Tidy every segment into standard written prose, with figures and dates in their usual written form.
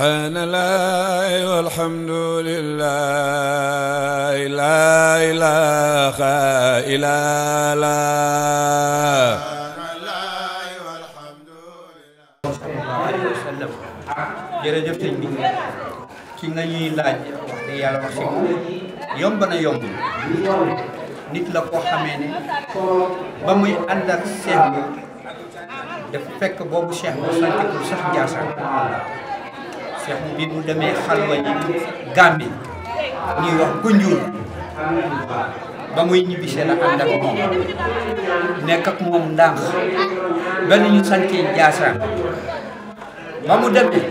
سبحان الله والحمد لله لا إله إلا الله jërëjëf sëñ bi ki nga ñuy laaj wax dëgg yàlla wax si yomb na yomb nit la koo xamee ne ba muy ànd ak Cheikh bi dafa fekk boobu Cheikh bu santikul sax Ndiassane Cheikh bi mu demee xalwa ji Gàmbi ñuy wax Gunjur ba muy ñibbisee la ànd ak moom nekk ak moom ndànk ba ni ñu santee Ndiassane ba mu demee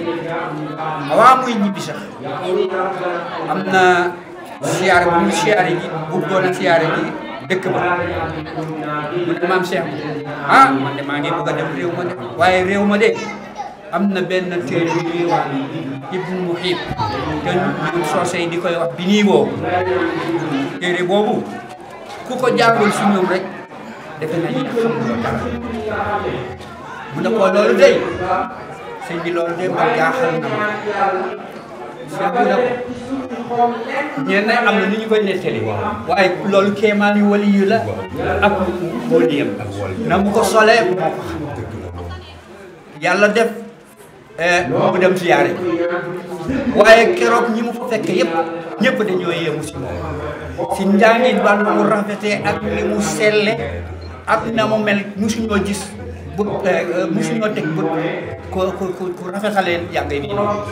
avant muy ñibbi sax am na siyaare bu mu siyaare ji bëggoon a siyaare ji dëkk ba mu ne maam Cheikh ah man de maa ngi bëgg a dem réew ma de waaye réew ma de am na benn téere bi ñuy wax Ibnu Muhib te ñun soose yi di koy wax bi nii boobu téere boobu ku ko jàngul si ñoom rek defe nañu xam nga dara mu ne ko loolu day sëñ bi loolu de man jaaxal na ma Cheikh bu ne ko ñenn am na nu ñu koy nettali waaye loolu kéemaan yu wali yu la ak wóoliyam na mu ko solee moo ko xam yàlla def mu dem siyaare waaye keroog ñi mu fa fekk yëpp ñëpp dañoo yéemu si moom si njàngit ba na mu rafetee ak ni mu selle ak na mu mel musuñoo gis musuñoo teg bët ku rafetalee jàng bi noonu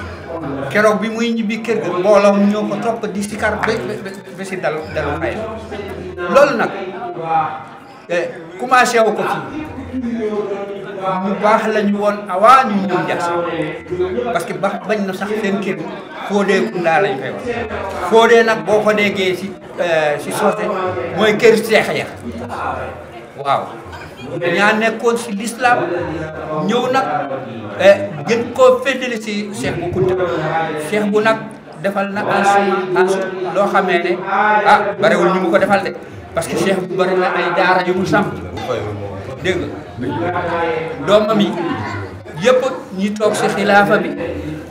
keroog bi muy ñibbi kër ga mbooloo ñoo ko topp di sikar ba si dalu xay loolu nag commencé wu ko fii ñu baax lañu woon avant ñu ñëw Ndiassane parce que bañ na sax seen kër Fodé Kounta lañ koy wax Fodé nag boo ko déggee si soose mooy kër Cheikh ya waaw ñaa nekkoon si l'islam ñëw nag gën koo féetali si Cheikh bu Kounta Cheikh bu nag defal na Ansou loo xamee ne ah barewul ñu mu ko defal de parce que Cheikh bu bari na ay daara yu mu samp dégg nga doomam yi yëpp ñi toog si xilaafa bi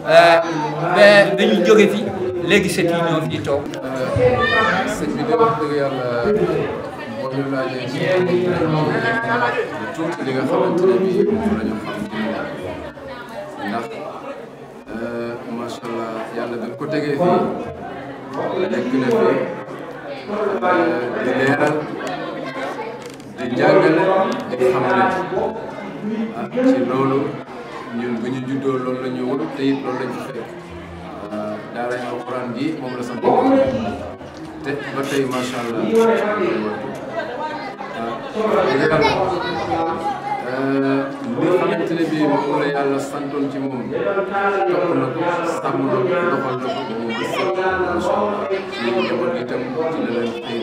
ba dañu jóge fi léegi sët yi ñoo fi toog. sëñ bi de wax dëgg yàlla boo ñu laajee ci tuuti li nga xamante ne bii moom la ñu xam ci moom ndax macha allah yàlla dañ ko tegee fii nekk na fi di leeral di jàngale di xamale ci loolu ñun bu ñu juddoo loolu la ñu wut te it loolu la ñu fekk daara alxuraan gi moom la sax te ba tey macha allah li xamante ne bii moom la yàlla santoon ci moom topp na ko sàmm na ko doxal na ko ba mu gis macha allah ci njaboot gi itam ci la leen xëy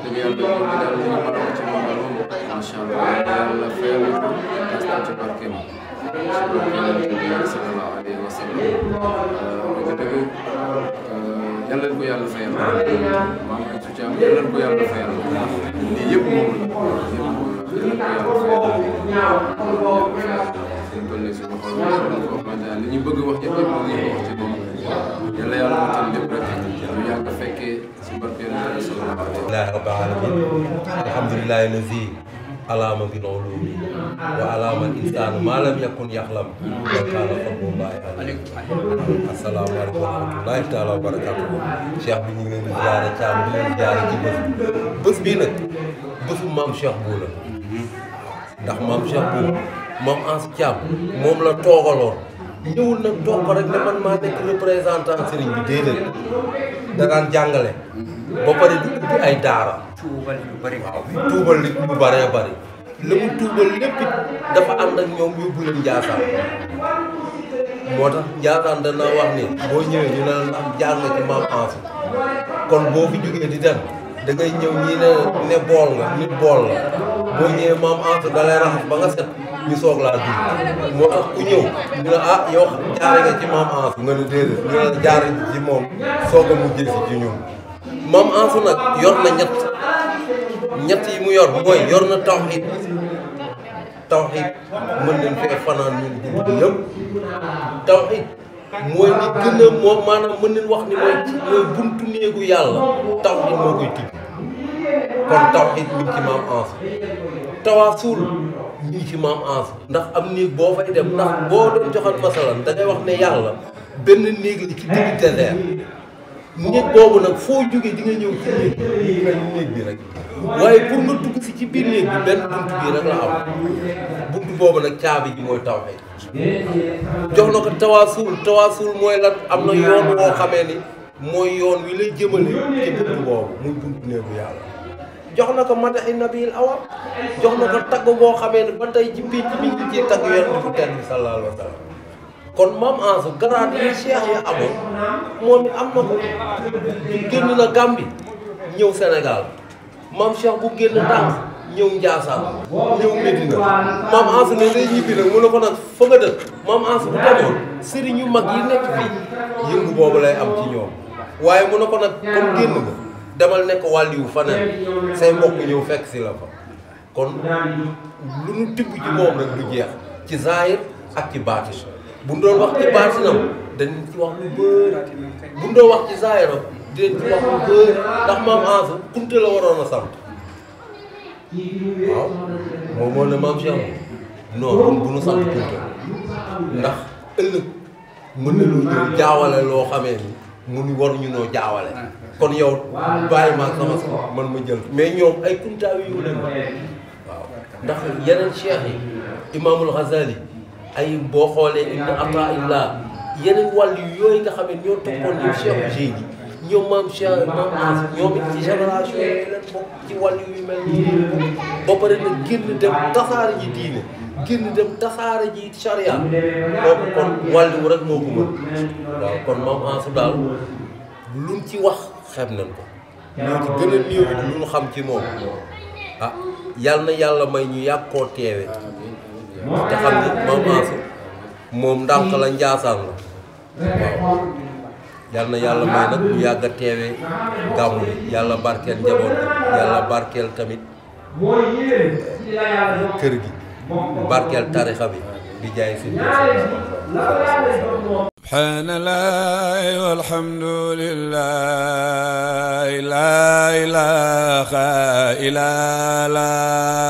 dëgg yàlla moom la daal li ñu mën a wax ci moom daal moom macha allah yàlla fayal na ko tas na ci barkeem ci barkeem bi sallallahu alayhi wa sallam dëgg yàlla leen ko yàlla fayal maam Ansou Thiam yàlla leen ko yàlla fayal lii yëpp moom la yàlla ko yàlla fayal suñ toll nii suñu xol foo xamante ne li ñu bëgg wax yëpp yëpp ñu ko wax ci moom yàlla yàlla matal lépp rek ñu yàgg fekkee si barkeem bi sallallahu alayhi rabbil alamin alhamdulillahi allazi alama bi noolumi wa alama insanu ma lam yakun yaxlam wa kaana fadlullahi alayhi assalaamu aleykum wa rahmatullahi taala wa barakatuh Cheikh bi ñu ngi leen di ziyaare Thiam di leen ziyaare ci bés bii nag bésu maam Cheikh Bou la ndax maam Cheikh Bou maam Ansou Thiam moom la toogaloon ñëwul nag toog ko rek ne man maa nekk représentant sëriñ bi déedéet da daan jàngale ba pare di ubbi ay daara tuubal lu bari waaw tuubal li lu bëree bëri la mu tuubal lépp it dafa ànd ak ñoom yóbbu leen Ndiassane moo tax Ndiassane danaa wax ni boo ñëwee ñu ne la ndax jaar nga ci maam Ansou kon boo fi jógee di dem da ngay ñëw ñii ne bool nga nit bool la boo ñëwee maam Ansou da lay raxas ba nga set ñu soog laa dugg moo tax ku ñëw ñu ne ah yow jaare nga ci maam Ansou nga ne déedéet ñu ne jaare ci moom soog a mujjee si ci ñun maam Ansou nag yor na ñett yi mu yor mooy yor na tawhid tawhid mën nañ fee fanaan ñun guddi yëpp tawhid mooy li gën a moom maanaam mën nañ wax ni mooy buntu néegu yàlla tawhid moo koy tijji kon tawhid mi ngi ci maam Ansou tawaasul mi ngi ci maam Ansou ndax am néeg boo fay dem ndax boo doon joxal masalan da ngay wax ne yàlla benn néeg la ci digg désert néeg boobu nag foo jógee di nga ñëw ci néeg bi rek waaye pour nga dugg si ci biir néeg bi benn buntu bii rek la am buntu boobu nag caabi ji mooy tawhid jox na ko tawaasul mooy lan am na yoon woo xamee ni mooy yoon wi lay jëmale ci buntu boobu muy buntu néegu yàlla jox na ko madaxi nabil awam jox na ko tagg boo xamee ne ba tey ci pénc mi ngi ciy tagg yonent bu tedd bi sallallahu alayhi wa sallam kon Mame Ansou garaat yi Cheikh ya amoon moom it am na ko génn na Gambie ñëw Sénégal Mame Cheikh bu génn Ndang ñëw Ndiassane ñëw Medina Mame Ansou ne day ñibbi nag mu ne ko nag fa nga dëkk Mame Ansou bu demoon sëriñ yu mag yi nekk fii yëngu boobu lay am ci ñoom waaye mu ne ko nag comme génn nga demal nekk wàlliwu faneen say mbokk ñëw fekk si la fa kon lu nu tibb ci moom rek du jeex ci zahir ak ci baatin bu ñu doon wax ci baatinam dañ ci wax lu bëri bu ñu doon wax ci zahiram dinañ ci wax lu bëri ndax Mame Ansou Kounta la waroon a sant waaw moom moo ne Mame Cheikh non bu nu sant Kounta ndax ëllëg mën na loo ñëw jaawale loo xamee ni mënu waruñu noo jaawale kon yow bàyyi ma sama man ma jël mais ñoom ay Kounta yu leen waaw ndax yeneen cheikh yi Imaamul Ghazali ay boo xoolee inna ata illah yeneen wàll yooyu nga xam ne ñoo toppoon ñoom cheikh géy yi ñoom Mame Ansou ñoom it ci génération yooyu leen bokk ci wàll yu mel nii ba pare nag génn dem tasaare ji diine génn dem tasaare ji charia kooku kon wàll wu rek moo ko mën waaw kon Mame Ansou daal luñ ci wax xeeb nañ ko ñoo ci gën a néew lu ñu xam ci moom ah yal na yàlla may ñu yàgg koo teewe te xam ni Mame Ansou moom ndànk la Ndiassane la waaw yal na yàlla may nag ñu yàgg a teewe gàmmu bi yàlla barkeel njaboot bi yàlla barkeel tamit kër gi barkeel tarixa bi di jaay si subhanallah walhamdulillah la ilaha illa Allah